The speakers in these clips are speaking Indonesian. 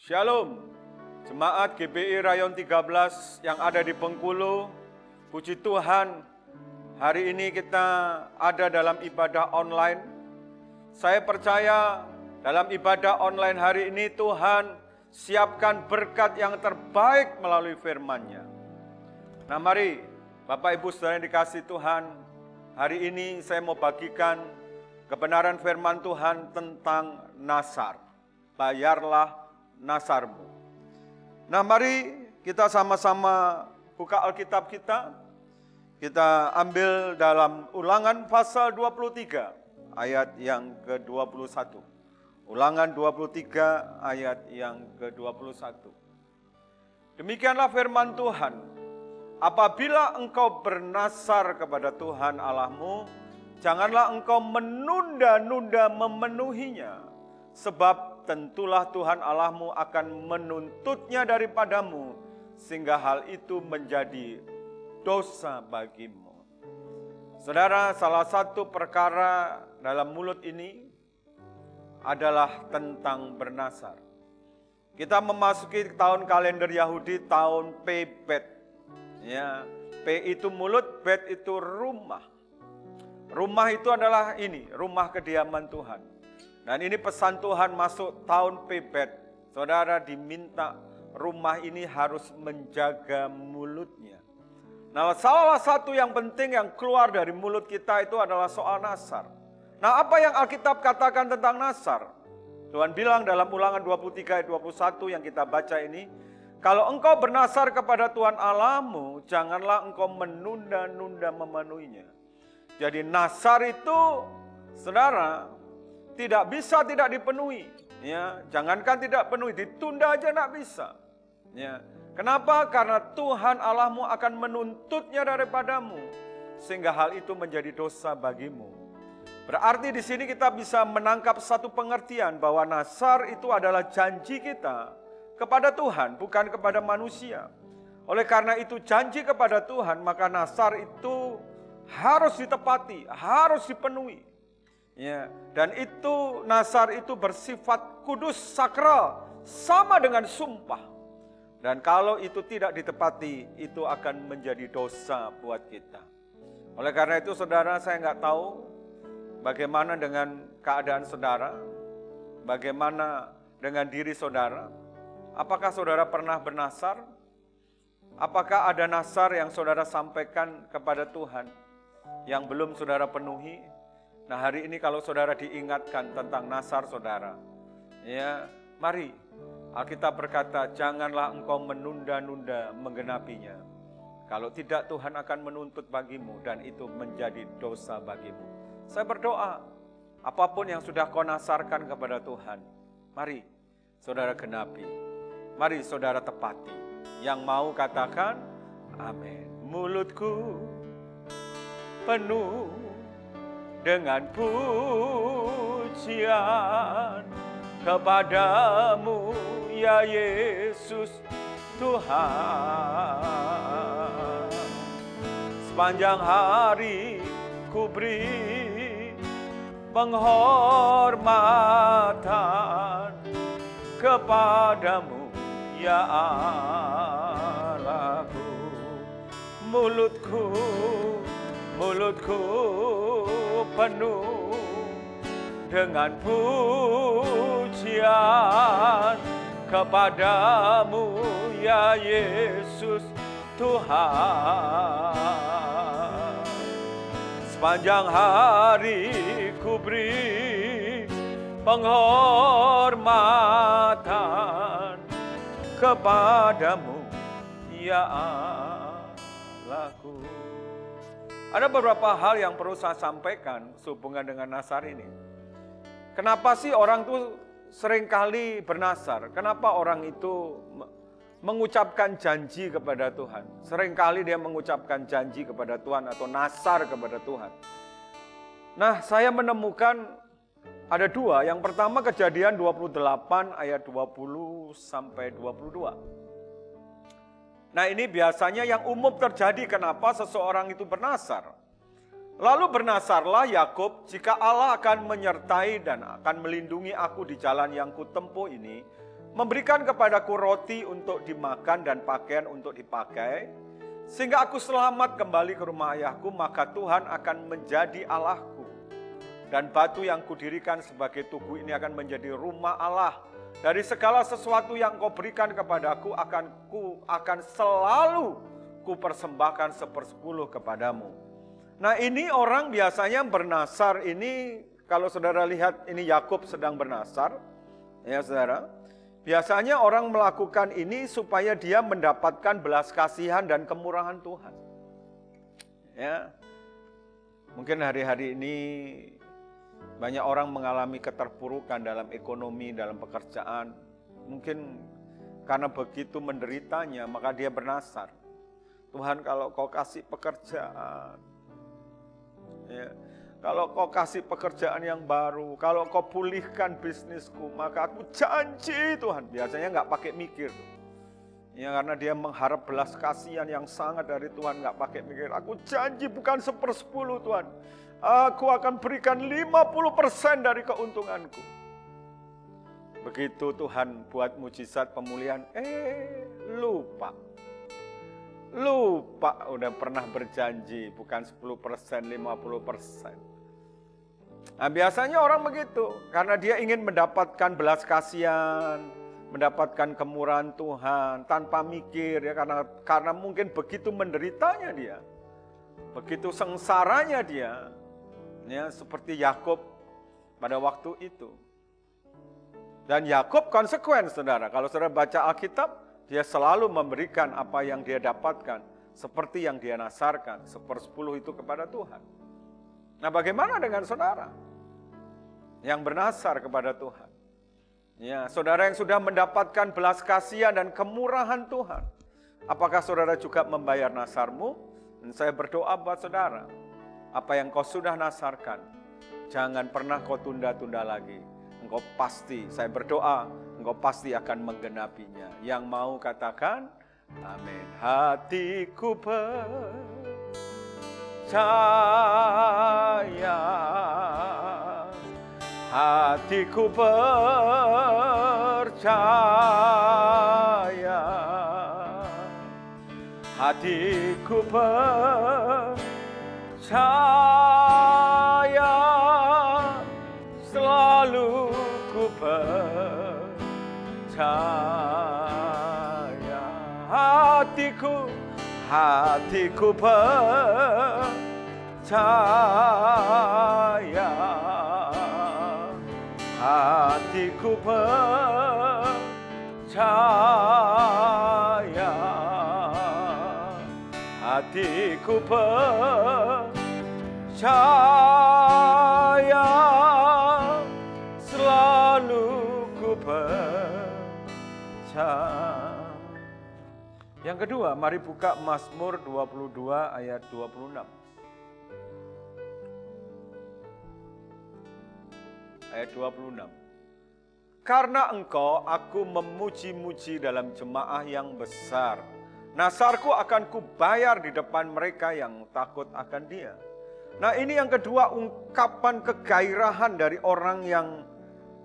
Shalom, Jemaat GBI Rayon 13 yang ada di Bengkulu. Puji Tuhan, hari ini kita ada dalam ibadah online. Saya percaya dalam ibadah online hari ini Tuhan siapkan berkat yang terbaik melalui firman-Nya. Nah mari Bapak Ibu Saudara yang dikasihi Tuhan, hari ini saya mau bagikan kebenaran firman Tuhan tentang nasar. Bayarlah nasarmu. Nah mari kita sama-sama buka Alkitab kita. Kita ambil dalam Ulangan pasal 23 ayat yang ke-21. Ulangan 23 ayat yang ke-21. Demikianlah firman Tuhan. Apabila engkau bernasar kepada Tuhan Allahmu, janganlah engkau menunda-nunda memenuhinya. Sebab tentulah Tuhan Allahmu akan menuntutnya daripadamu, sehingga hal itu menjadi dosa bagimu. Saudara, salah satu perkara dalam mulut ini adalah tentang bernasar. Kita memasuki tahun kalender Yahudi, tahun Pebet. Ya, P itu mulut, Bet itu rumah. Rumah itu adalah ini, rumah kediaman Tuhan. Dan ini pesan Tuhan masuk tahun Pebet. Saudara diminta rumah ini harus menjaga mulutnya. Nah, salah satu yang penting yang keluar dari mulut kita itu adalah soal nasar. Nah, apa yang Alkitab katakan tentang nasar? Tuhan bilang dalam Ulangan 23 ayat 21 yang kita baca ini, kalau engkau bernasar kepada Tuhan Allahmu, janganlah engkau menunda-nunda memenuhinya. Jadi nasar itu, saudara, tidak bisa tidak dipenuhi. Ya, jangankan tidak penuhi, ditunda aja tidak bisa. Ya, kenapa? Karena Tuhan Allahmu akan menuntutnya daripadamu, sehingga hal itu menjadi dosa bagimu. Berarti di sini kita bisa menangkap satu pengertian bahwa nasar itu adalah janji kita kepada Tuhan, bukan kepada manusia. Oleh karena itu janji kepada Tuhan, maka nasar itu harus ditepati, harus dipenuhi. Ya, dan itu nasar itu bersifat kudus, sakral, sama dengan sumpah. Dan kalau itu tidak ditepati, itu akan menjadi dosa buat kita. Oleh karena itu saudara, saya nggak tahu bagaimana dengan keadaan saudara, bagaimana dengan diri saudara. Apakah saudara pernah bernasar? Apakah ada nasar yang saudara sampaikan kepada Tuhan yang belum saudara penuhi? Nah hari ini kalau saudara diingatkan tentang nasar saudara, ya mari Alkitab berkata janganlah engkau menunda-nunda menggenapinya. Kalau tidak Tuhan akan menuntut bagimu dan itu menjadi dosa bagimu. Saya berdoa apapun yang sudah kau nasarkan kepada Tuhan, mari saudara genapi, mari saudara tepati. Yang mau katakan amin. Mulutku penuh dengan pujian kepadamu ya Yesus Tuhan. Sepanjang hari ku beri penghormatan kepadamu ya Allahku. Mulutku penuh dengan pujian kepadamu ya Yesus Tuhan. Sepanjang hari ku beri penghormatan kepadamu ya Allahku. Ada beberapa hal yang perlu saya sampaikan sehubungan dengan nasar ini. Kenapa sih orang itu seringkali bernasar? Kenapa orang itu mengucapkan janji kepada Tuhan? Seringkali dia mengucapkan janji kepada Tuhan atau nasar kepada Tuhan. Nah, saya menemukan ada dua. Yang pertama Kejadian 28 ayat 20 sampai 22. Nah ini biasanya yang umum terjadi kenapa seseorang itu bernasar. Lalu bernasarlah Yakub, jika Allah akan menyertai dan akan melindungi aku di jalan yang kutempuh ini, memberikan kepadaku roti untuk dimakan dan pakaian untuk dipakai, sehingga aku selamat kembali ke rumah ayahku, maka Tuhan akan menjadi Allahku. Dan batu yang kudirikan sebagai tugu ini akan menjadi rumah Allah. Dari segala sesuatu yang kau berikan kepadaku akan selalu kupersembahkan 1/10 kepadamu. Nah, ini orang biasanya bernasar ini, kalau saudara lihat ini Yakub sedang bernasar, ya saudara. Biasanya orang melakukan ini supaya dia mendapatkan belas kasihan dan kemurahan Tuhan. Ya, mungkin hari-hari ini banyak orang mengalami keterpurukan dalam ekonomi, dalam pekerjaan. Mungkin karena begitu menderitanya, maka dia bernasar. Tuhan, kalau kau kasih pekerjaan, ya, kalau kau kasih pekerjaan yang baru, kalau kau pulihkan bisnisku, maka aku janji Tuhan. Biasanya nggak pakai mikir. Ya, karena dia mengharap belas kasihan yang sangat dari Tuhan, nggak pakai mikir. Aku janji bukan 1/10 Tuhan. Aku akan berikan 50% dari keuntunganku. Begitu Tuhan buat mujizat pemulihan, lupa. Lupa udah pernah berjanji, bukan 10%, 50%. Nah, biasanya orang begitu, karena dia ingin mendapatkan belas kasihan, mendapatkan kemurahan Tuhan, tanpa mikir, ya, karena mungkin begitu menderitanya dia, begitu sengsaranya dia, ya, seperti Yakub pada waktu itu. Dan Yakub konsekuen, saudara. Kalau saudara baca Alkitab, dia selalu memberikan apa yang dia dapatkan, seperti yang dia nasarkan, 1/10 itu kepada Tuhan. Nah, bagaimana dengan saudara yang bernasar kepada Tuhan? Ya, saudara yang sudah mendapatkan belas kasihan dan kemurahan Tuhan, apakah saudara juga membayar nasarmu? Dan saya berdoa buat saudara, apa yang kau sudah nasarkan, jangan pernah kau tunda-tunda lagi. Engkau pasti, saya berdoa, engkau pasti akan menggenapinya. Yang mau katakan, amin. Hatiku percaya, hatiku percaya, hatiku percaya, selalu ku percaya. Hatiku percaya, hatiku percaya, hatiku percaya, selalu ku percaya. Yang kedua, mari buka Mazmur 22 ayat 26. Ayat 26. Karena engkau, aku memuji-muji dalam jemaah yang besar. Nasarku akan kubayar di depan mereka yang takut akan dia. Nah, ini yang kedua, ungkapan kegairahan dari orang yang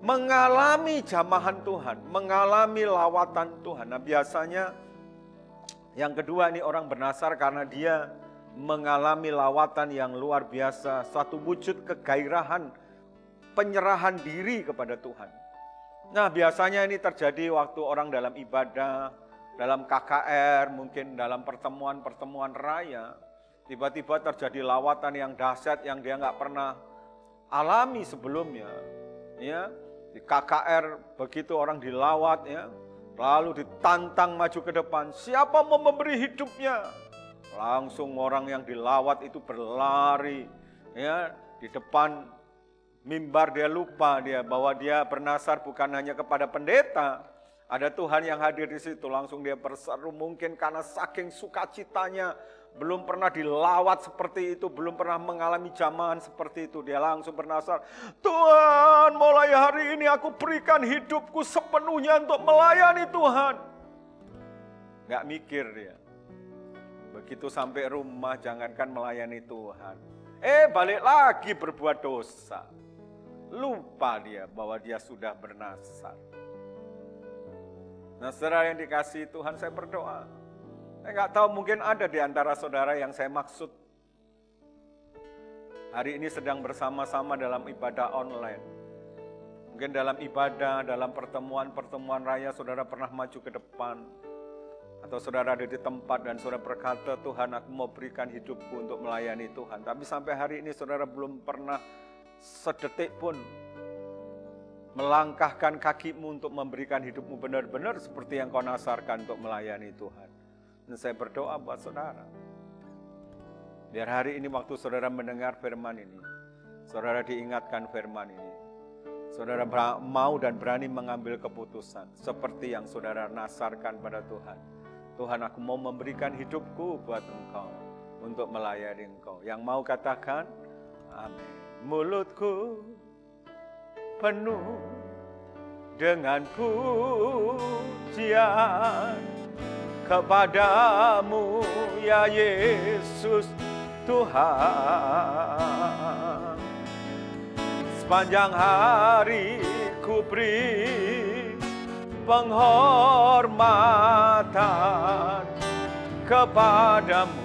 mengalami jamahan Tuhan, mengalami lawatan Tuhan. Nah, biasanya yang kedua ini orang bernasar karena dia mengalami lawatan yang luar biasa, suatu wujud kegairahan, penyerahan diri kepada Tuhan. Nah, biasanya ini terjadi waktu orang dalam ibadah, dalam KKR, mungkin dalam pertemuan-pertemuan raya. Tiba-tiba terjadi lawatan yang dahsyat yang dia nggak pernah alami sebelumnya. Ya, di KKR begitu orang dilawat, ya, lalu ditantang maju ke depan. Siapa mau memberi hidupnya? Langsung orang yang dilawat itu berlari, ya, di depan mimbar. Dia lupa bahwa dia bernasar bukan hanya kepada pendeta. Ada Tuhan yang hadir di situ, langsung dia berseru, mungkin karena saking sukacitanya, belum pernah dilawat seperti itu, belum pernah mengalami jamahan seperti itu. Dia langsung bernasar, Tuhan, mulai hari ini aku berikan hidupku sepenuhnya untuk melayani Tuhan. Gak mikir dia. Begitu sampai rumah, jangankan melayani Tuhan, balik lagi berbuat dosa. Lupa dia bahwa dia sudah bernasar. Nah, saudara yang dikasihi Tuhan, saya berdoa. Saya nggak tahu, mungkin ada di antara saudara yang saya maksud. Hari ini sedang bersama-sama dalam ibadah online. Mungkin dalam ibadah, dalam pertemuan-pertemuan raya, saudara pernah maju ke depan. Atau saudara ada di tempat dan saudara berkata, Tuhan, aku mau berikan hidupku untuk melayani Tuhan. Tapi sampai hari ini saudara belum pernah sedetik pun melangkahkan kakimu untuk memberikan hidupmu benar-benar seperti yang kau nasarkan untuk melayani Tuhan. Dan saya berdoa buat saudara. Biar hari ini waktu saudara mendengar firman ini, saudara diingatkan firman ini. Saudara mau dan berani mengambil keputusan seperti yang saudara nasarkan pada Tuhan. Tuhan, aku mau memberikan hidupku buat Engkau, untuk melayani Engkau. Yang mau katakan, amin. Mulutku penuh dengan pujian kepadamu, ya Yesus Tuhan. Sepanjang hari ku beri penghormatan kepadamu,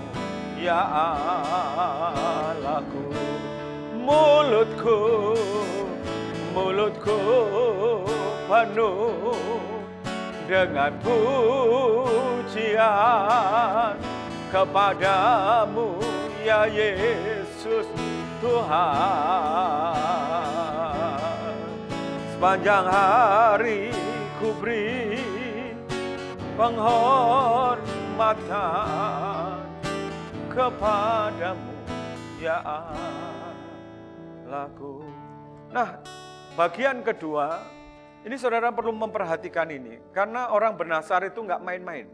ya Allahku. Mulutku penuh dengan pujian kepadamu, ya Yesus Tuhan. Sepanjang hari ku beri penghormatan kepadamu, ya Allahku. Nah, bagian kedua, ini saudara perlu memperhatikan ini, karena orang bernasar itu nggak main-main.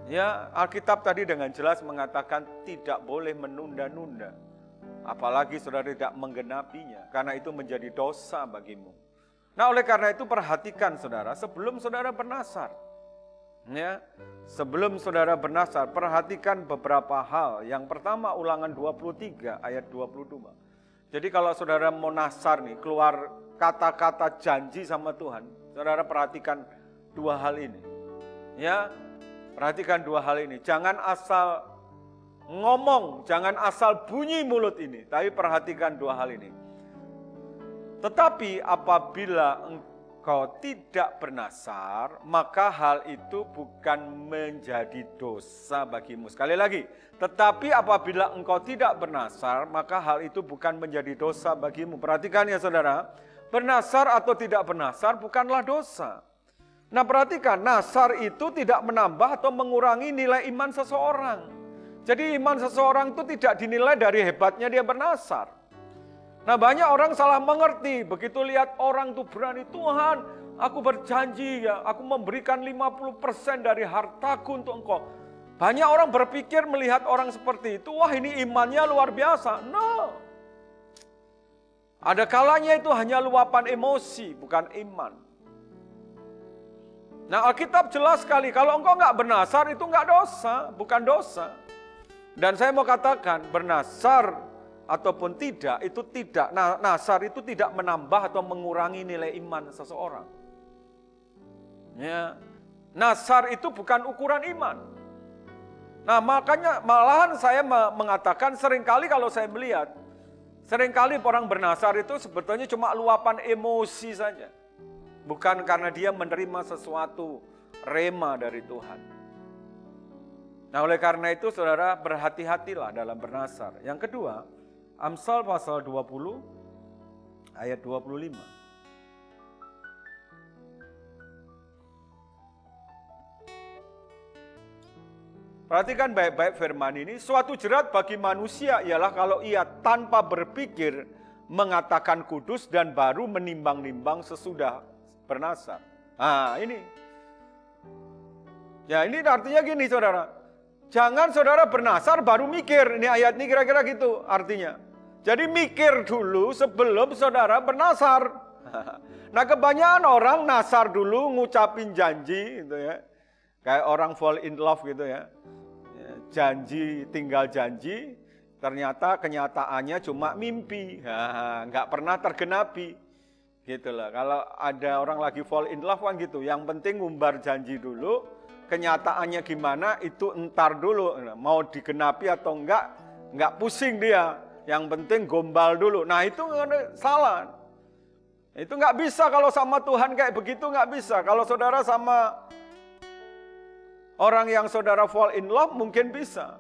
Ya, Alkitab tadi dengan jelas mengatakan tidak boleh menunda-nunda. Apalagi saudara tidak menggenapinya, karena itu menjadi dosa bagimu. Nah, oleh karena itu perhatikan saudara, sebelum saudara bernasar. Ya, sebelum saudara bernasar, perhatikan beberapa hal. Yang pertama, Ulangan 23 ayat 22. Jadi kalau saudara mau nasar nih, keluar kata-kata janji sama Tuhan, saudara perhatikan dua hal ini. Ya, perhatikan dua hal ini. Jangan asal ngomong, jangan asal bunyi mulut ini, tapi perhatikan dua hal ini. Tetapi apabila engkau tidak bernasar, maka hal itu bukan menjadi dosa bagimu. Sekali lagi, tetapi apabila engkau tidak bernasar, maka hal itu bukan menjadi dosa bagimu. Perhatikan ya saudara, bernasar atau tidak bernasar bukanlah dosa. Nah perhatikan, nasar itu tidak menambah atau mengurangi nilai iman seseorang. Jadi iman seseorang itu tidak dinilai dari hebatnya dia bernasar. Nah banyak orang salah mengerti, begitu lihat orang tuh berani, Tuhan aku berjanji ya, aku memberikan 50% dari hartaku untuk engkau. Banyak orang berpikir melihat orang seperti itu, wah ini imannya luar biasa. No. Ada kalanya itu hanya luapan emosi, bukan iman. Nah Alkitab jelas sekali, kalau engkau nggak bernasar itu nggak dosa, bukan dosa. Dan saya mau katakan, bernasar ataupun tidak, itu tidak. Nah, nasar itu tidak menambah atau mengurangi nilai iman seseorang. Ya. Nasar itu bukan ukuran iman. Nah, makanya malahan saya mengatakan seringkali kalau saya melihat, seringkali orang bernasar itu sebetulnya cuma luapan emosi saja. Bukan karena dia menerima sesuatu rema dari Tuhan. Nah, oleh karena itu saudara berhati-hatilah dalam bernasar. Yang kedua, Amsal pasal 20 ayat 25. Perhatikan baik-baik firman ini, suatu jerat bagi manusia ialah kalau ia tanpa berpikir mengatakan kudus dan baru menimbang-nimbang sesudah bernasar. Nah ini. Ya ini artinya gini saudara, jangan saudara bernasar baru mikir, ini ayat ini kira-kira gitu artinya. Jadi mikir dulu sebelum saudara bernasar. Nah kebanyakan orang nasar dulu ngucapin janji gitu ya. Kayak orang fall in love gitu ya. Janji tinggal janji, ternyata kenyataannya cuma mimpi. Nggak pernah tergenapi. Gitu lah. Kalau ada orang lagi fall in love kan gitu. Yang penting ngumbar janji dulu, kenyataannya gimana itu entar dulu. Mau digenapi atau enggak pusing dia. Yang penting gombal dulu. Nah itu salah. Itu enggak bisa kalau sama Tuhan kayak begitu, enggak bisa. Kalau saudara sama orang yang saudara fall in love mungkin bisa.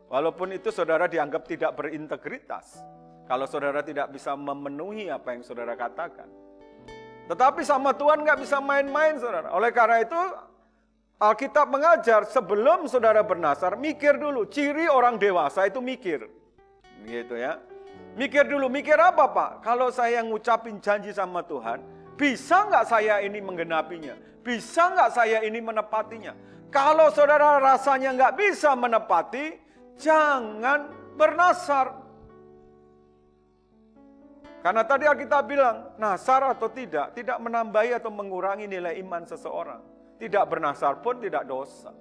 Walaupun itu saudara dianggap tidak berintegritas. Kalau saudara tidak bisa memenuhi apa yang saudara katakan. Tetapi sama Tuhan nggak bisa main-main, saudara. Oleh karena itu, Alkitab mengajar sebelum saudara bernasar, mikir dulu. Ciri orang dewasa itu mikir. Gitu ya. Mikir dulu, mikir apa Pak? Kalau saya ngucapin janji sama Tuhan, bisa nggak saya ini menggenapinya? Bisa nggak saya ini menepatinya? Kalau saudara rasanya nggak bisa menepati, jangan bernasar. Karena tadi kita bilang, nasar atau tidak menambahi atau mengurangi nilai iman seseorang. Tidak bernasar pun tidak dosa.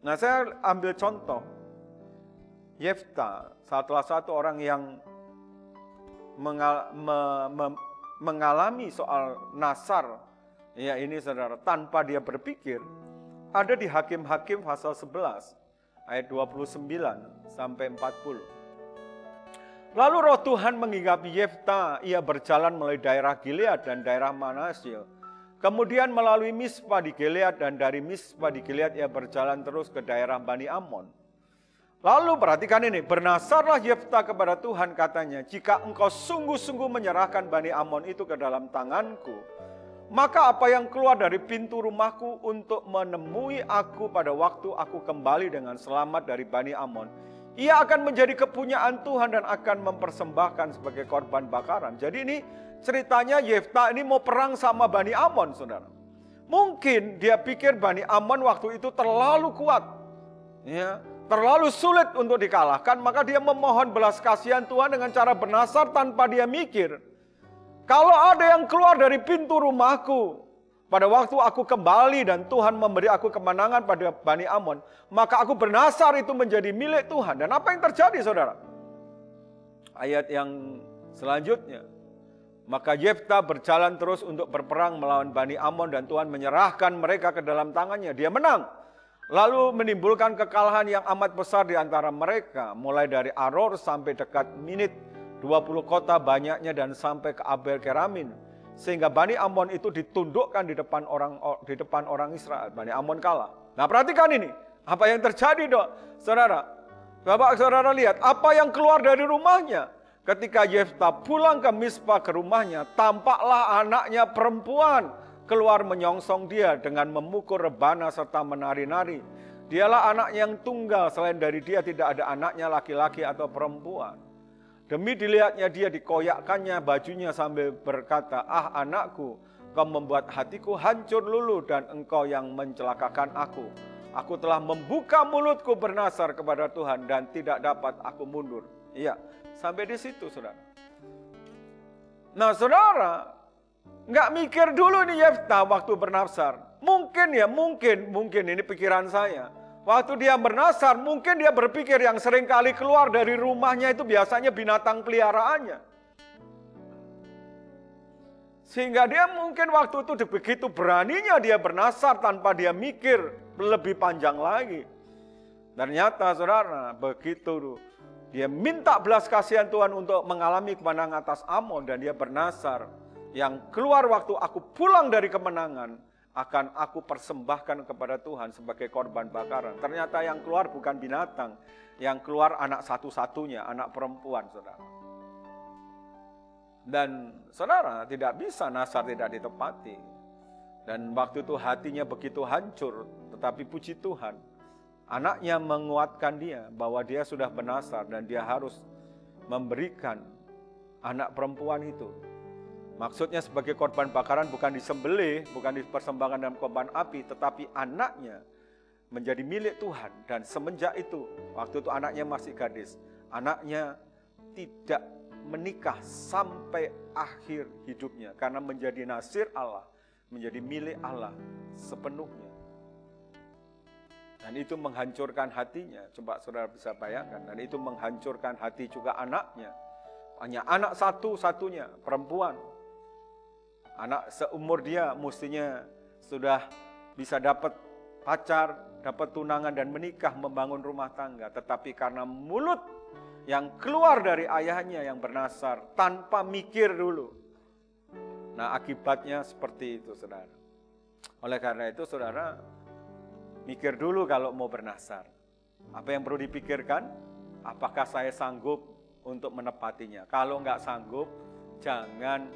Nah saya ambil contoh, Yefta, salah satu orang yang mengalami soal nasar, ya ini saudara, tanpa dia berpikir, ada di Hakim-Hakim pasal 11, ayat 29 sampai 40. Lalu roh Tuhan menghinggapi Yefta, ia berjalan melalui daerah Gilead dan daerah Manasye. Kemudian melalui Mispa di Gilead dan dari Mispa di Gilead ia berjalan terus ke daerah Bani Amon. Lalu perhatikan ini, bernasarlah Yefta kepada Tuhan katanya, jika engkau sungguh-sungguh menyerahkan Bani Amon itu ke dalam tanganku, maka apa yang keluar dari pintu rumahku untuk menemui aku pada waktu aku kembali dengan selamat dari Bani Amon, ia akan menjadi kepunyaan Tuhan dan akan mempersembahkan sebagai korban bakaran. Jadi ini ceritanya Yefta ini mau perang sama Bani Amon, saudara. Mungkin dia pikir Bani Amon waktu itu terlalu kuat, ya, terlalu sulit untuk dikalahkan. Maka dia memohon belas kasihan Tuhan dengan cara bernasar tanpa dia mikir. Kalau ada yang keluar dari pintu rumahku pada waktu aku kembali dan Tuhan memberi aku kemenangan pada Bani Amon, maka aku bernasar itu menjadi milik Tuhan. Dan apa yang terjadi, saudara? Ayat yang selanjutnya. Maka Yefta berjalan terus untuk berperang melawan Bani Amon dan Tuhan menyerahkan mereka ke dalam tangannya. Dia menang. Lalu menimbulkan kekalahan yang amat besar di antara mereka. Mulai dari Aror sampai dekat Minit, 20 kota banyaknya dan sampai ke Abel Keramin. Sehingga Bani Amon itu ditundukkan di depan orang Israel. Bani Amon kalah. Nah perhatikan ini. Apa yang terjadi dok? Saudara. Bapak saudara lihat. Apa yang keluar dari rumahnya. Ketika Yefta pulang ke Mispa ke rumahnya. Tampaklah anaknya perempuan. Keluar menyongsong dia dengan memukul rebana serta menari-nari. Dialah anak yang tunggal. Selain dari dia tidak ada anaknya laki-laki atau perempuan. Demi dilihatnya dia dikoyakkannya bajunya sambil berkata, ah anakku, kau membuat hatiku hancur lulu dan engkau yang mencelakakan aku. Aku telah membuka mulutku bernasar kepada Tuhan dan tidak dapat aku mundur. Iya, sampai di situ saudara. Nah saudara, nggak mikir dulu nih Yefta waktu bernasar. Mungkin ini pikiran saya. Waktu dia bernasar, mungkin dia berpikir yang sering kali keluar dari rumahnya itu biasanya binatang peliharaannya. Sehingga dia mungkin waktu itu begitu beraninya dia bernasar tanpa dia mikir lebih panjang lagi. Ternyata saudara, begitu dia minta belas kasihan Tuhan untuk mengalami kemenangan atas Amon dan dia bernasar. Yang keluar waktu aku pulang dari kemenangan, akan aku persembahkan kepada Tuhan sebagai korban bakaran. Ternyata yang keluar bukan binatang, yang keluar anak satu-satunya, anak perempuan, saudara. Dan saudara tidak bisa nasar tidak ditepati. Dan waktu itu hatinya begitu hancur, tetapi puji Tuhan, anaknya menguatkan dia bahwa dia sudah bernasar dan dia harus memberikan anak perempuan itu. Maksudnya sebagai korban bakaran bukan disembelih, bukan dipersembahkan dalam korban api, tetapi anaknya menjadi milik Tuhan. Dan semenjak itu, waktu itu anaknya masih gadis, anaknya tidak menikah sampai akhir hidupnya. Karena menjadi nasir Allah, menjadi milik Allah sepenuhnya. Dan itu menghancurkan hatinya, coba saudara bisa bayangkan. Dan itu menghancurkan hati juga anaknya. Hanya anak satu-satunya, perempuan. Anak seumur dia mestinya sudah bisa dapat pacar, dapat tunangan dan menikah, membangun rumah tangga. Tetapi karena mulut yang keluar dari ayahnya yang bernasar tanpa mikir dulu. Nah, akibatnya seperti itu, saudara. Oleh karena itu, saudara, mikir dulu kalau mau bernasar. Apa yang perlu dipikirkan? Apakah saya sanggup untuk menepatinya? Kalau nggak sanggup, jangan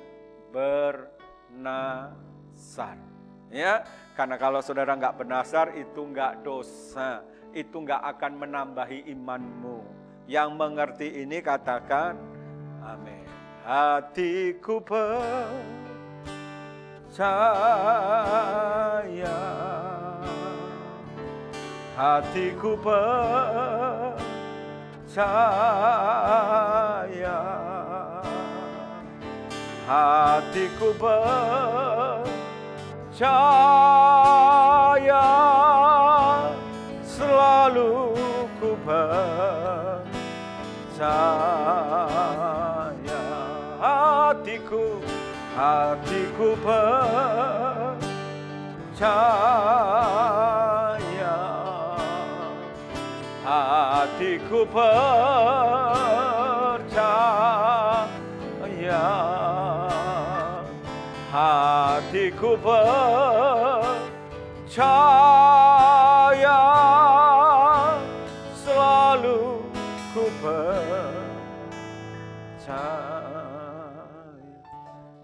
bernasar. Ya, karena kalau saudara nggak bernasar, itu nggak dosa. Itu nggak akan menambahi imanmu. Yang mengerti ini katakan, amin. Hatiku percaya, hatiku percaya, hatiku percaya, selalu ku percaya, hatiku percaya, hatiku percaya, hatiku percaya, selalu ku percaya.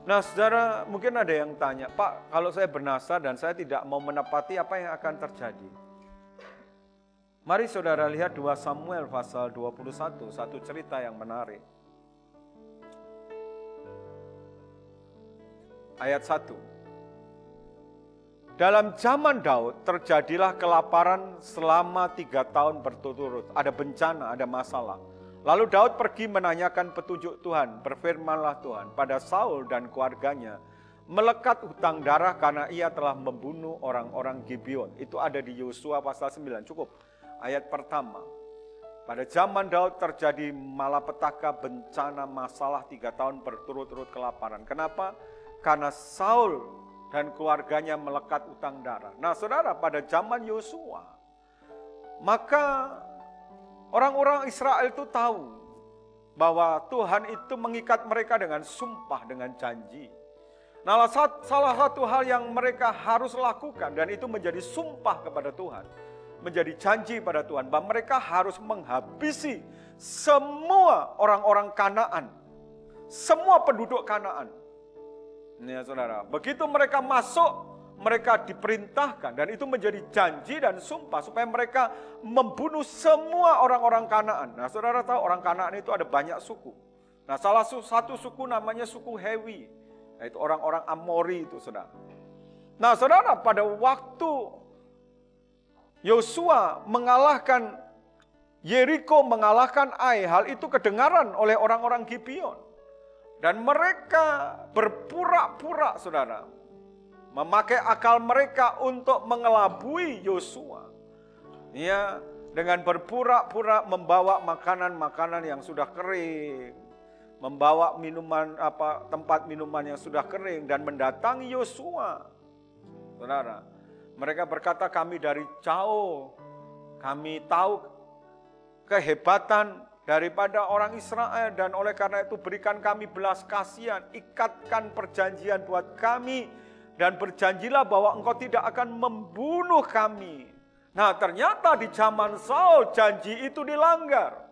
Nah, saudara, mungkin ada yang tanya, Pak, kalau saya bernasar dan saya tidak mau menepati, apa yang akan terjadi? Mari saudara lihat 2 Samuel pasal 21, satu cerita yang menarik. Ayat 1. Dalam zaman Daud terjadilah kelaparan selama 3 tahun berturut-turut. Ada bencana, ada masalah. Lalu Daud pergi menanyakan petunjuk Tuhan. Berfirmanlah Tuhan pada Saul dan keluarganya, melekat hutang darah karena ia telah membunuh orang-orang Gibeon. Itu ada di Yosua pasal 9, cukup. Ayat pertama. Pada zaman Daud terjadi malapetaka, bencana, masalah 3 tahun berturut-turut kelaparan. Kenapa? Karena Saul dan keluarganya melekat hutang darah. Nah, saudara, pada zaman Yosua, maka orang-orang Israel itu tahu bahwa Tuhan itu mengikat mereka dengan sumpah, dengan janji. Nah, salah satu hal yang mereka harus lakukan, dan itu menjadi sumpah kepada Tuhan, menjadi janji pada Tuhan, bahwa mereka harus menghabisi semua orang-orang Kanaan, semua penduduk Kanaan. Ini ya, saudara, begitu mereka masuk, mereka diperintahkan, dan itu menjadi janji dan sumpah supaya mereka membunuh semua orang-orang Kanaan. Nah, saudara tahu orang Kanaan itu ada banyak suku. Nah, salah satu suku namanya suku Hewi, yaitu orang-orang Amori itu, saudara. Nah, saudara, pada waktu Yosua mengalahkan Yeriko, mengalahkan Ai, hal itu kedengaran oleh orang-orang Gibeon. Dan mereka berpura-pura, saudara, memakai akal mereka untuk mengelabui Yosua. Ya, dengan berpura-pura membawa makanan-makanan yang sudah kering, membawa minuman tempat minuman yang sudah kering dan mendatangi Yosua. Saudara, mereka berkata, kami dari jauh, kami tahu kehebatan daripada orang Israel, dan oleh karena itu berikan kami belas kasihan, ikatkan perjanjian buat kami, dan berjanjilah bahwa engkau tidak akan membunuh kami. Nah, ternyata di zaman Saul janji itu dilanggar.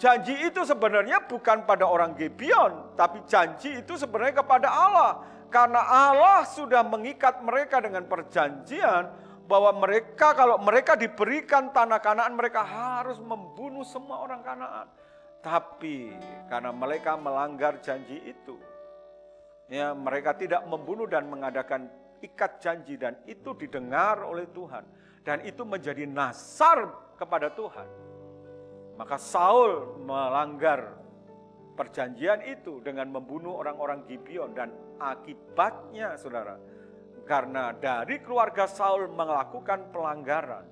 Janji itu sebenarnya bukan pada orang Gibeon, tapi janji itu sebenarnya kepada Allah. Karena Allah sudah mengikat mereka dengan perjanjian bahwa mereka, kalau mereka diberikan tanah Kanaan, mereka harus membunuh semua orang Kanaan. Tapi karena mereka melanggar janji itu, ya, mereka tidak membunuh dan mengadakan ikat janji, dan itu didengar oleh Tuhan, dan itu menjadi nasar kepada Tuhan. Maka Saul melanggar perjanjian itu dengan membunuh orang-orang Gibeon, dan akibatnya, saudara, karena dari keluarga Saul melakukan pelanggaran,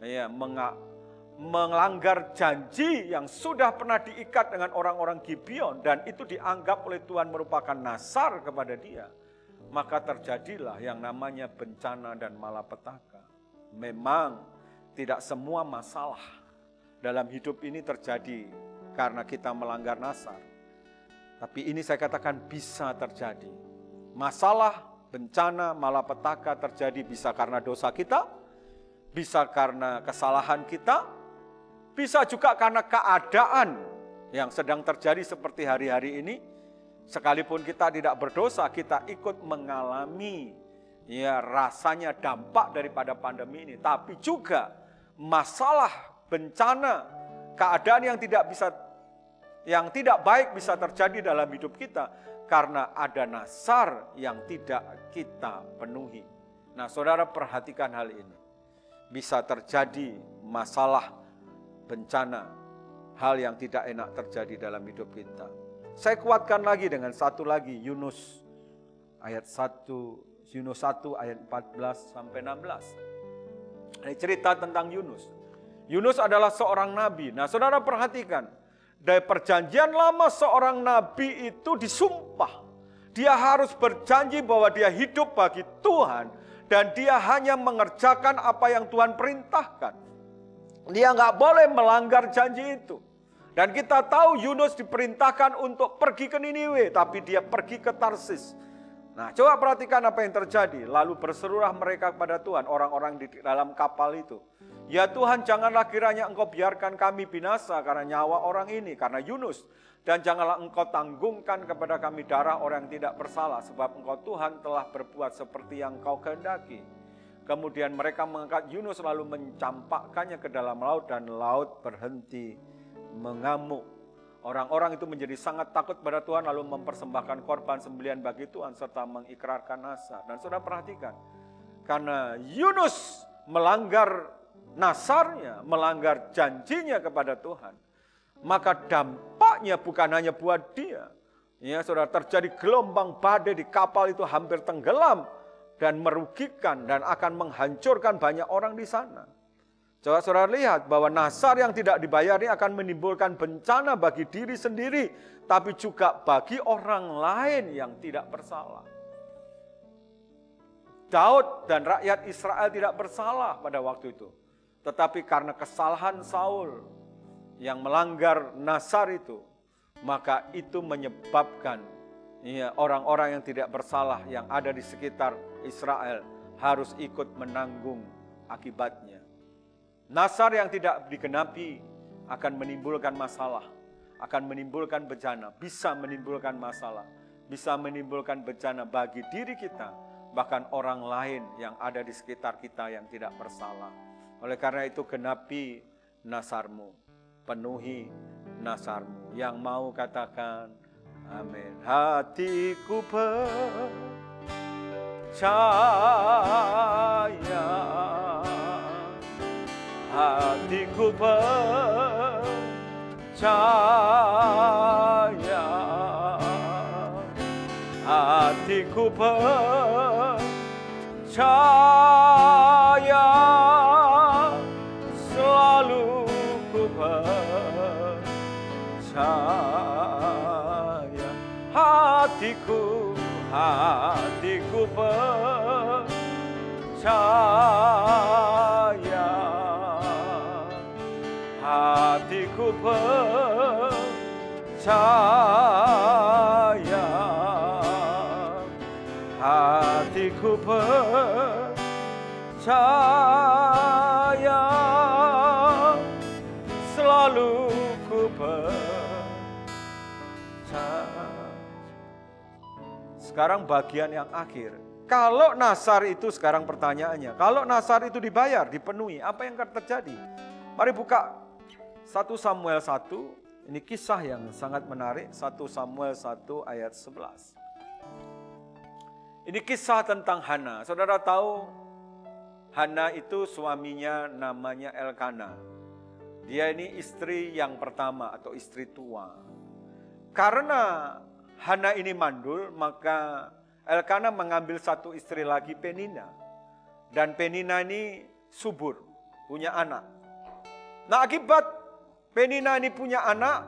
ya, melanggar janji yang sudah pernah diikat dengan orang-orang Gibeon dan itu dianggap oleh Tuhan merupakan nasar kepada dia, maka terjadilah yang namanya bencana dan malapetaka. Memang tidak semua masalah dalam hidup ini terjadi karena kita melanggar nasar. Tapi ini saya katakan bisa terjadi. Masalah, bencana, malapetaka terjadi bisa karena dosa kita, bisa karena kesalahan kita, bisa juga karena keadaan yang sedang terjadi seperti hari-hari ini. Sekalipun kita tidak berdosa, kita ikut mengalami rasanya dampak daripada pandemi ini. Tapi juga masalah, bencana, keadaan yang tidak baik bisa terjadi dalam hidup kita karena ada nasar yang tidak kita penuhi. Nah, saudara perhatikan hal ini. Bisa terjadi masalah, bencana, hal yang tidak enak terjadi dalam hidup kita. Saya kuatkan lagi dengan satu lagi, Yunus ayat 1 ayat 14 sampai 16. Ini cerita tentang Yunus. Yunus adalah seorang nabi. Nah, saudara perhatikan, dari perjanjian lama seorang nabi itu disumpah. Dia harus berjanji bahwa dia hidup bagi Tuhan dan dia hanya mengerjakan apa yang Tuhan perintahkan. Dia nggak boleh melanggar janji itu. Dan kita tahu Yunus diperintahkan untuk pergi ke Niniwe, tapi dia pergi ke Tarsis. Nah, coba perhatikan apa yang terjadi. Lalu berserulah mereka kepada Tuhan, orang-orang di dalam kapal itu. Ya Tuhan, janganlah kiranya Engkau biarkan kami binasa karena nyawa orang ini, karena Yunus. Dan janganlah Engkau tanggungkan kepada kami darah orang yang tidak bersalah, sebab Engkau Tuhan telah berbuat seperti yang Engkau kehendaki. Kemudian mereka mengangkat Yunus lalu mencampakkannya ke dalam laut dan laut berhenti mengamuk. Orang-orang itu menjadi sangat takut pada Tuhan lalu mempersembahkan korban sembelihan bagi Tuhan serta mengikrarkan nasar. Dan saudara perhatikan, karena Yunus melanggar nasarnya, melanggar janjinya kepada Tuhan, maka dampaknya bukan hanya buat dia. Ya, saudara, terjadi gelombang badai di kapal itu hampir tenggelam dan merugikan dan akan menghancurkan banyak orang di sana. Coba saudara lihat bahwa nasar yang tidak dibayar ini akan menimbulkan bencana bagi diri sendiri, tapi juga bagi orang lain yang tidak bersalah. Daud dan rakyat Israel tidak bersalah pada waktu itu. Tetapi karena kesalahan Saul yang melanggar nasar itu, maka itu menyebabkan orang-orang yang tidak bersalah yang ada di sekitar Israel harus ikut menanggung akibatnya. Nasar yang tidak digenapi akan menimbulkan masalah, akan menimbulkan bencana, bisa menimbulkan masalah, bisa menimbulkan bencana bagi diri kita, bahkan orang lain yang ada di sekitar kita yang tidak bersalah. Oleh karena itu genapi nasarmu, penuhi nasarmu. Yang mau katakan amin. Hatiku percaya, hatiku percaya, hatiku percaya, selalu ku percaya. Hatiku percaya, hatiku percaya, hatiku percaya, selalu ku percaya. Sekarang bagian yang akhir. Kalau nasar itu, sekarang pertanyaannya, kalau nasar itu dibayar, dipenuhi, apa yang akan terjadi? Mari buka 1 Samuel 1, ini kisah yang sangat menarik, 1 Samuel 1 ayat 11. Ini kisah tentang Hana. Saudara tahu, Hana itu suaminya namanya Elkana. Dia ini istri yang pertama atau istri tua. Karena Hana ini mandul, maka Elkana mengambil satu istri lagi, Penina. Dan Penina ini subur, punya anak. Nah, akibat Penina ini punya anak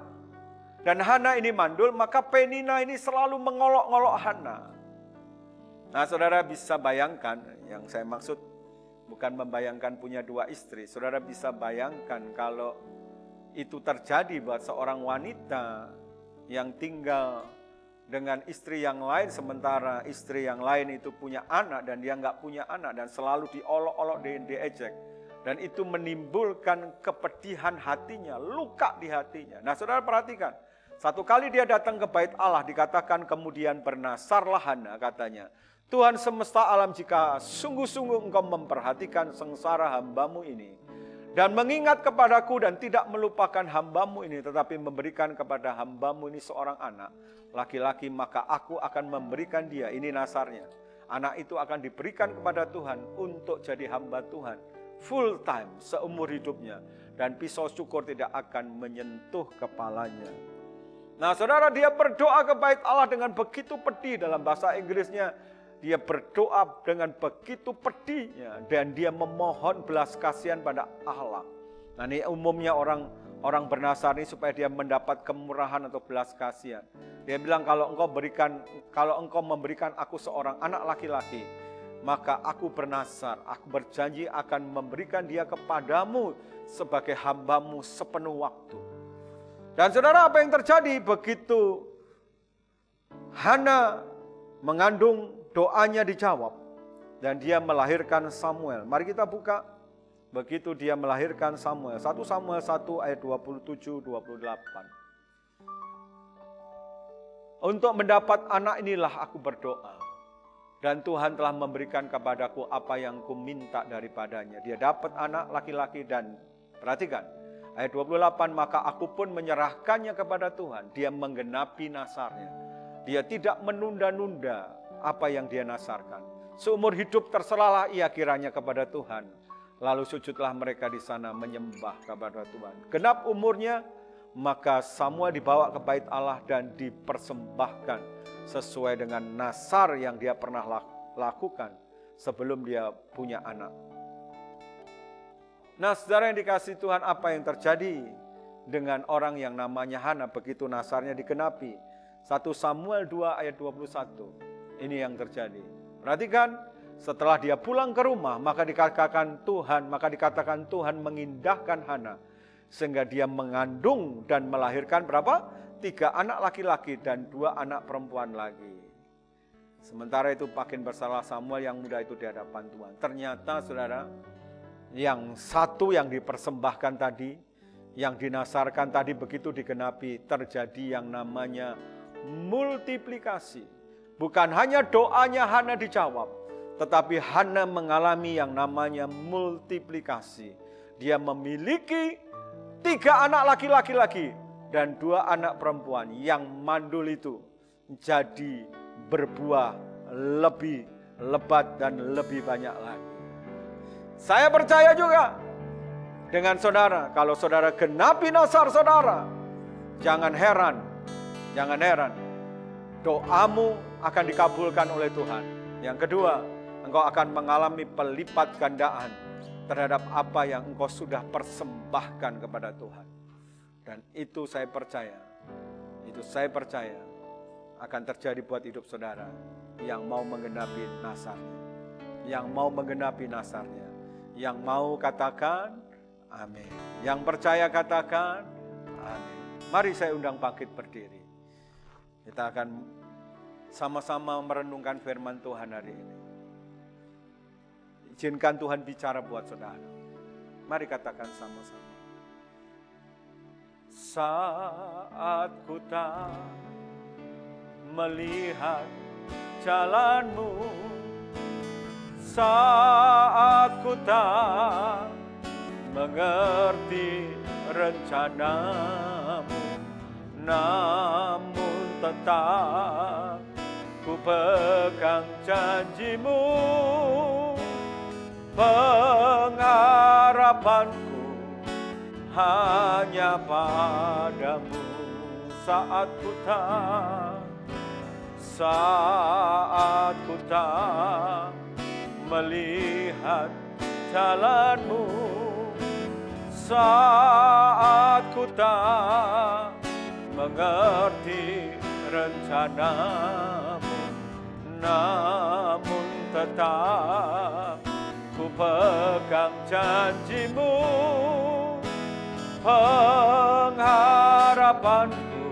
dan Hana ini mandul, maka Penina ini selalu mengolok-olok Hana. Nah, saudara bisa bayangkan, yang saya maksud bukan membayangkan punya dua istri. Saudara bisa bayangkan kalau itu terjadi buat seorang wanita yang tinggal dengan istri yang lain, sementara istri yang lain itu punya anak dan dia nggak punya anak, dan selalu diolok-olok, diejek. Dan itu menimbulkan kepedihan hatinya, luka di hatinya. Nah, saudara perhatikan, satu kali dia datang ke bait Allah, dikatakan kemudian bernasarlah Hana, katanya, Tuhan semesta alam, jika sungguh-sungguh engkau memperhatikan sengsara hambamu ini, dan mengingat kepadaku dan tidak melupakan hambamu ini, tetapi memberikan kepada hambamu ini seorang anak laki-laki, maka aku akan memberikan dia, ini nasarnya, anak itu akan diberikan kepada Tuhan untuk jadi hamba Tuhan full time seumur hidupnya, dan pisau cukur tidak akan menyentuh kepalanya. Nah, saudara, dia berdoa ke bait Allah dengan begitu pedih. Dalam bahasa Inggrisnya, dia berdoa dengan begitu pedihnya, dan dia memohon belas kasihan pada Allah. Nah, ini umumnya orang bernasar ini supaya dia mendapat kemurahan atau belas kasihan. Dia bilang, kalau engkau memberikan aku seorang anak laki-laki, maka aku bernasar, aku berjanji akan memberikan dia kepadamu sebagai hambamu sepenuh waktu. Dan saudara, apa yang terjadi begitu Hana mengandung, doanya dijawab dan dia melahirkan Samuel. Mari kita buka. Begitu dia melahirkan Samuel, 1 Samuel 1 ayat 27-28. Untuk mendapat anak inilah aku berdoa, dan Tuhan telah memberikan kepadaku apa yang ku minta daripadanya. Dia dapat anak laki-laki, dan perhatikan ayat 28, maka aku pun menyerahkannya kepada Tuhan. Dia menggenapi nasarnya. Dia tidak menunda-nunda apa yang dia nasarkan. Seumur hidup terserahlah ia kiranya kepada Tuhan. Lalu sujudlah mereka di sana menyembah kepada Tuhan. Genap umurnya, maka Samuel dibawa ke bait Allah dan dipersembahkan sesuai dengan nasar yang dia pernah lakukan sebelum dia punya anak. Nah, saudara yang dikasihi Tuhan, apa yang terjadi dengan orang yang namanya Hana begitu nasarnya digenapi? 1 Samuel 2 ayat 21. Ini yang terjadi. Perhatikan, setelah dia pulang ke rumah, maka dikatakan Tuhan mengindahkan Hana sehingga dia mengandung dan melahirkan berapa? 3 anak laki-laki dan 2 anak perempuan lagi. Sementara itu makin bersalah Samuel yang muda itu di hadapan Tuhan. Ternyata saudara, yang satu yang dipersembahkan tadi, yang dinasarkan tadi begitu digenapi, terjadi yang namanya multiplikasi. Bukan hanya doanya Hana dijawab, tetapi Hana mengalami yang namanya multiplikasi. Dia memiliki 3 anak laki-laki lagi dan 2 anak perempuan, yang mandul itu jadi berbuah lebih lebat dan lebih banyak lagi. Saya percaya juga dengan saudara, kalau saudara genapi nasar saudara, jangan heran, doamu akan dikabulkan oleh Tuhan. Yang kedua, engkau akan mengalami pelipat gandaan terhadap apa yang engkau sudah persembahkan kepada Tuhan. Dan itu saya percaya akan terjadi buat hidup saudara yang mau menggenapi nasarnya. Yang mau katakan amin. Yang percaya katakan amin. Mari saya undang bangkit berdiri. Kita akan sama-sama merenungkan firman Tuhan hari ini. Izinkan Tuhan bicara buat saudara. Mari katakan sama-sama. Saat ku tak melihat jalanmu, saat ku tak mengerti rencanamu, namun tetap ku pegang janjimu. Pengharapanku hanya padamu. Saat ku tak melihat jalanmu, saat ku tak mengerti rencanamu, namun tetap ku pegang janjimu. Pengharapanku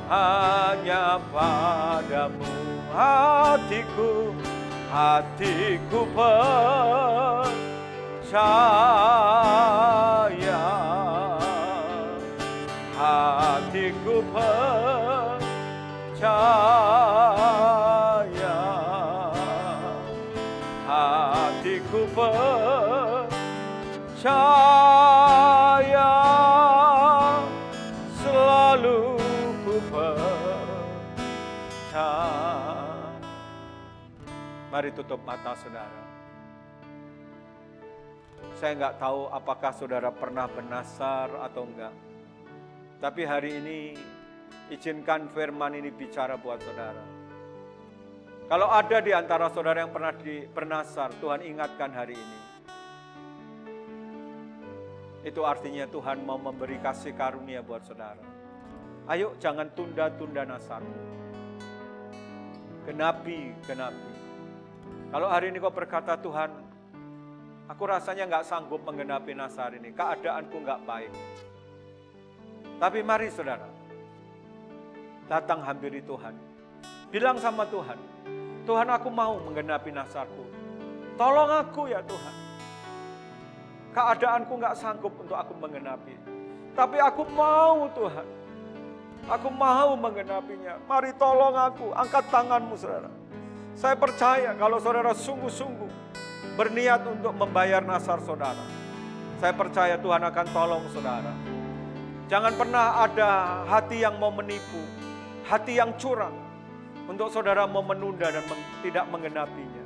hanya padamu. Hatiku percaya, hatiku percaya, hatiku percaya, selalu ku percaya. Mari tutup mata saudara. Saya nggak tahu apakah saudara pernah bernasar atau enggak. Tapi hari ini izinkan firman ini bicara buat saudara. Kalau ada di antara saudara yang pernah bernasar, Tuhan ingatkan hari ini. Itu artinya Tuhan mau memberi kasih karunia buat saudara. Ayo jangan tunda-tunda nasarmu. Genapi. Kalau hari ini kau berkata, Tuhan, aku rasanya nggak sanggup menggenapi nasar ini, keadaanku nggak baik. Tapi mari saudara, datang hampiri Tuhan. Bilang sama Tuhan, Tuhan aku mau menggenapi nasarku. Tolong aku ya Tuhan. Keadaanku nggak sanggup untuk aku menggenapi. Tapi aku mau Tuhan. Aku mau menggenapinya. Mari tolong aku, angkat tanganmu saudara. Saya percaya kalau saudara sungguh-sungguh berniat untuk membayar nasar saudara, saya percaya Tuhan akan tolong saudara. Jangan pernah ada hati yang mau menipu, hati yang curang, untuk saudara mau menunda dan tidak menggenapinya.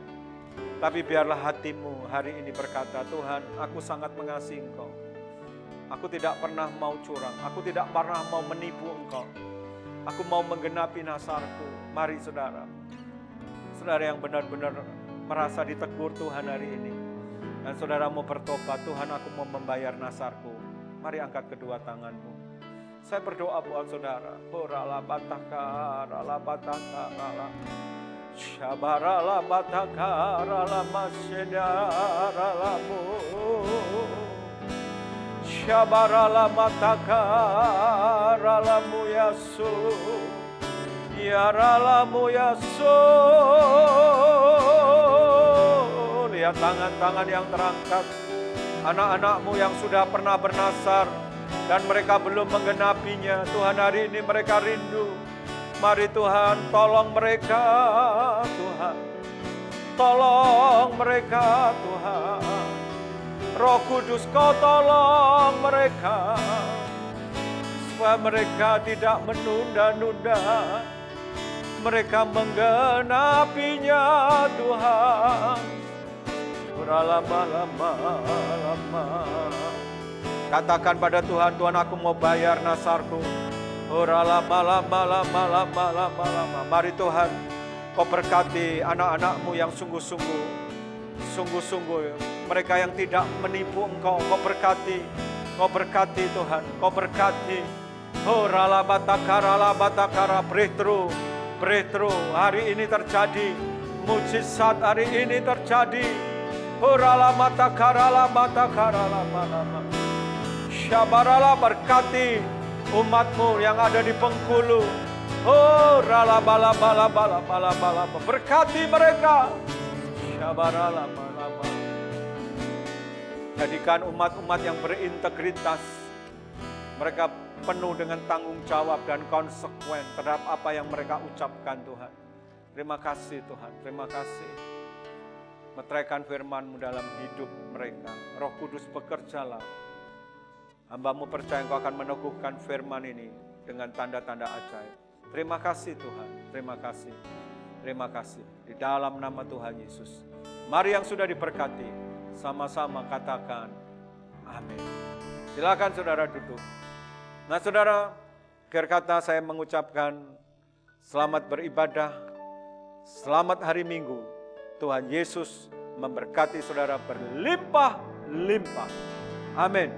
Tapi biarlah hatimu hari ini berkata, Tuhan, aku sangat mengasihi Engkau. Aku tidak pernah mau curang, aku tidak pernah mau menipu Engkau. Aku mau menggenapi nasarku. Mari saudara. Saudara yang benar-benar merasa ditegur Tuhan hari ini. Dan saudara mau bertobat, Tuhan aku mau membayar nasarku. Mari angkat kedua tanganmu. Saya berdoa buat saudara. Borala bataka, rala bataka, rala. Syabarala bataka, rala masyeda, ralamu. Syabarala bataka, ralamu Yesus. Ya ralamu Yesus. Lihat tangan-tangan yang terangkat. Anak-anakmu yang sudah pernah bernasar dan mereka belum menggenapinya. Tuhan hari ini mereka rindu. Mari Tuhan tolong mereka Tuhan. Tolong mereka Tuhan. Roh Kudus kau tolong mereka. Supaya mereka tidak menunda-nunda. Mereka menggenapinya Tuhan. Lama. Katakan pada Tuhan, Tuhan aku mau bayar nasarku. Lama. Mari Tuhan, kau berkati anak-anakmu yang sungguh-sungguh. Mereka yang tidak menipu Engkau, kau berkati Tuhan, kau berkati. Breakthrough hari ini terjadi, mujizat hari ini terjadi. Syabarala berkati umatmu yang ada di Bengkulu. Berkati mereka. Syabarala. Jadikan umat-umat yang berintegritas. Mereka penuh dengan tanggung jawab dan konsekuen terhadap apa yang mereka ucapkan Tuhan. Terima kasih Tuhan, terima kasih. Meteraikan firman-Mu dalam hidup mereka. Roh Kudus bekerjalah. Hamba-Mu percaya Engkau akan meneguhkan firman ini dengan tanda-tanda ajaib. Terima kasih Tuhan, terima kasih. Terima kasih. Di dalam nama Tuhan Yesus. Mari yang sudah diberkati, sama-sama katakan amin. Silakan saudara duduk. Nah saudara, akhir kata saya mengucapkan selamat beribadah, selamat hari Minggu. Tuhan Yesus memberkati saudara berlimpah-limpah. Amin.